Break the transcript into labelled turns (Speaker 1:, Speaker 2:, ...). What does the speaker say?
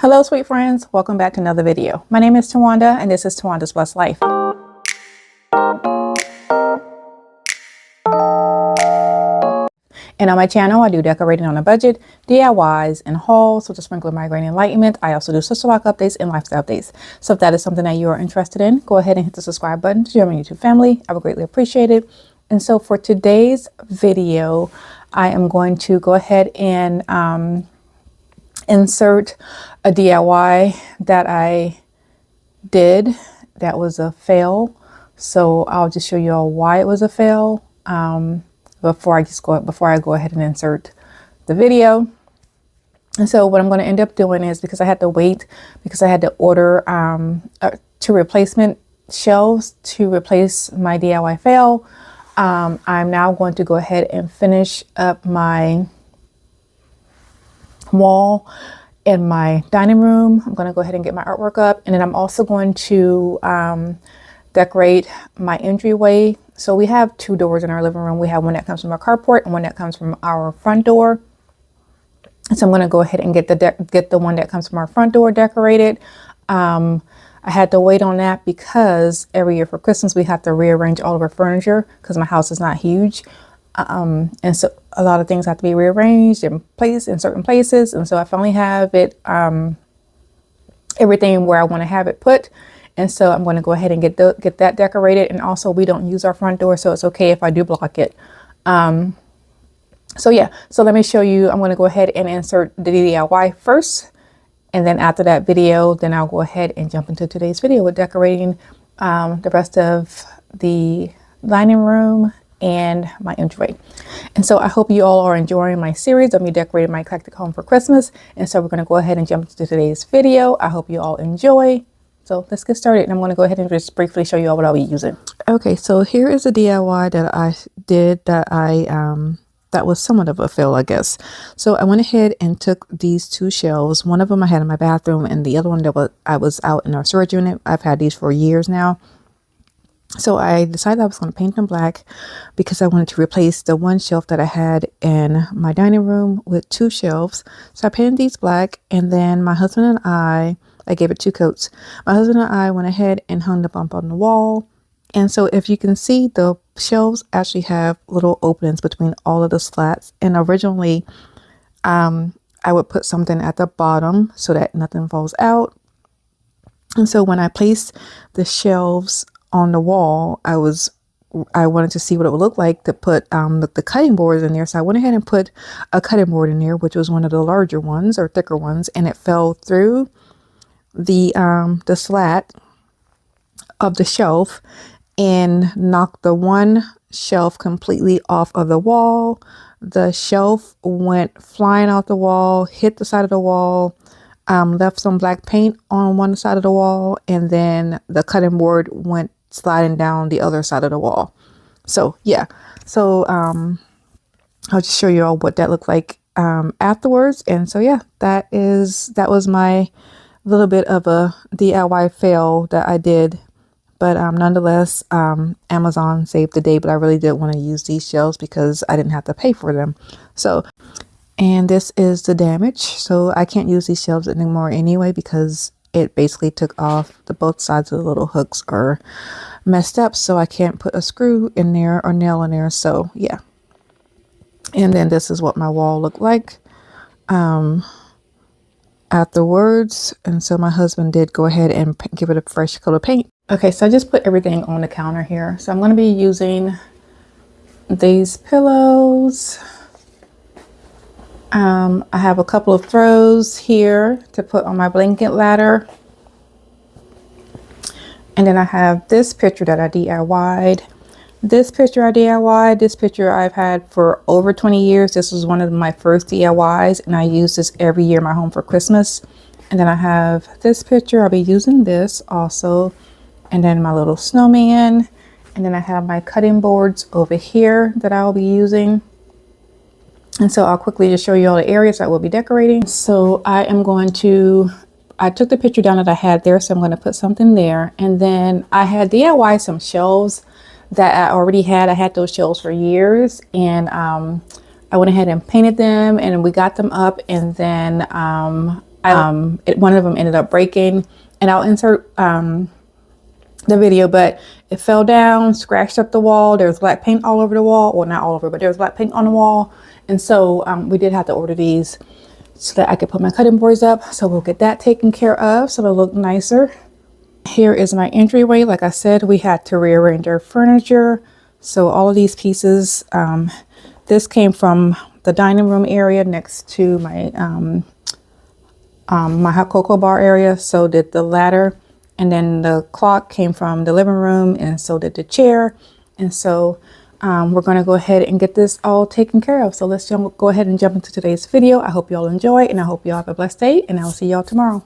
Speaker 1: Hello, sweet friends. Welcome back to another video. My name is Tawanda, and this is Tawanda's Blessed Life. And on my channel, I do decorating on a budget, DIYs, and hauls with a sprinkle of migraine enlightenment. I also do sister walk updates and lifestyle updates. So if that is something that you are interested in, go ahead and hit the subscribe button to join my YouTube family. I would greatly appreciate it. And so for today's video, I am going to go ahead and insert a DIY that I did that was a fail. So I'll just show you all why it was a fail before I go ahead and insert the video. And so what I'm going to end up doing is, because I had to wait, because I had to order two replacement shelves to replace my DIY fail, I'm now going to go ahead and finish up my wall in my dining room. I'm going to go ahead and get my artwork up, and then I'm also going to decorate my entryway. So we have two doors in our living room. We have one that comes from our carport and one that comes from our front door. So I'm going to go ahead and get the one that comes from our front door decorated. I had to wait on that because every year for Christmas we have to rearrange all of our furniture because my house is not huge. And so a lot of things have to be rearranged in certain places. And so I finally have it, everything where I want to have it put. And so I'm going to go ahead and get that decorated. And also we don't use our front door, so it's okay if I do block it. So yeah, so let me show you. I'm going to go ahead and insert the DIY first. And then after that video, then I'll go ahead and jump into today's video with decorating the rest of the dining room and my entryway. And so I hope you all are enjoying my series of me decorating my eclectic home for Christmas. And so we're going to go ahead and jump into today's video. I hope you all enjoy. So let's get started. And I'm going to go ahead and just briefly show you all what I'll be using. Okay, so here is a DIY that I did that was somewhat of a fail, I guess. So I went ahead and took these two shelves. One of them I had in my bathroom, and the other one I was out in our storage unit. I've had these for years now. So I decided I was going to paint them black because I wanted to replace the one shelf that I had in my dining room with two shelves. So I painted these black, and then my husband and I gave it two coats. My husband and I went ahead and hung them up on the wall. And so if you can see, the shelves actually have little openings between all of the slats. And originally, I would put something at the bottom so that nothing falls out. And so when I placed the shelves on the wall, I wanted to see what it would look like to put the cutting boards in there. So I went ahead and put a cutting board in there, which was one of the larger ones or thicker ones, and it fell through the slat of the shelf and knocked the one shelf completely off of the wall. The shelf went flying off the wall, hit the side of the wall, left some black paint on one side of the wall, and then the cutting board went sliding down the other side of the wall. So yeah, so I'll just show you all what that looked like afterwards. And so yeah, that was my little bit of a DIY fail that I did. But nonetheless, Amazon saved the day. But I really did want to use these shelves because I didn't have to pay for them. So, and this is the damage. So I can't use these shelves anymore anyway because it basically took off both sides of the little hooks are messed up. So I can't put a screw in there or nail in there. So yeah. And then this is what my wall looked like afterwards. And so my husband did go ahead and give it a fresh coat of paint. Okay, so I just put everything on the counter here. So I'm going to be using these pillows. I have a couple of throws here to put on my blanket ladder. And then I have this picture that I DIY'd. This picture I DIY'd. This picture I've had for over 20 years. This was one of my first DIYs, and I use this every year in my home for Christmas. And then I have this picture. I'll be using this also. And then my little snowman. And then I have my cutting boards over here that I'll be using. And so I'll quickly just show you all the areas I will be decorating. So I took the picture down that I had there. So I'm going to put something there. And then I had DIY some shelves that I already had. I had those shelves for years. And I went ahead and painted them, and we got them up. And then One of them ended up breaking, and I'll insert the video, but it fell down, scratched up the wall. There was black paint all over the wall. Well, not all over, but there was black paint on the wall. And so we did have to order these so that I could put my cutting boards up. So we'll get that taken care of so it'll look nicer. Here is my entryway. Like I said, we had to rearrange our furniture. So all of these pieces, this came from the dining room area next to my my hot cocoa bar area. So did the ladder, and then the clock came from the living room, and so did the chair. And so we're going to go ahead and get this all taken care of. So let's go ahead and jump into today's video. I hope you all enjoy, and I hope you all have a blessed day, and I'll see y'all tomorrow.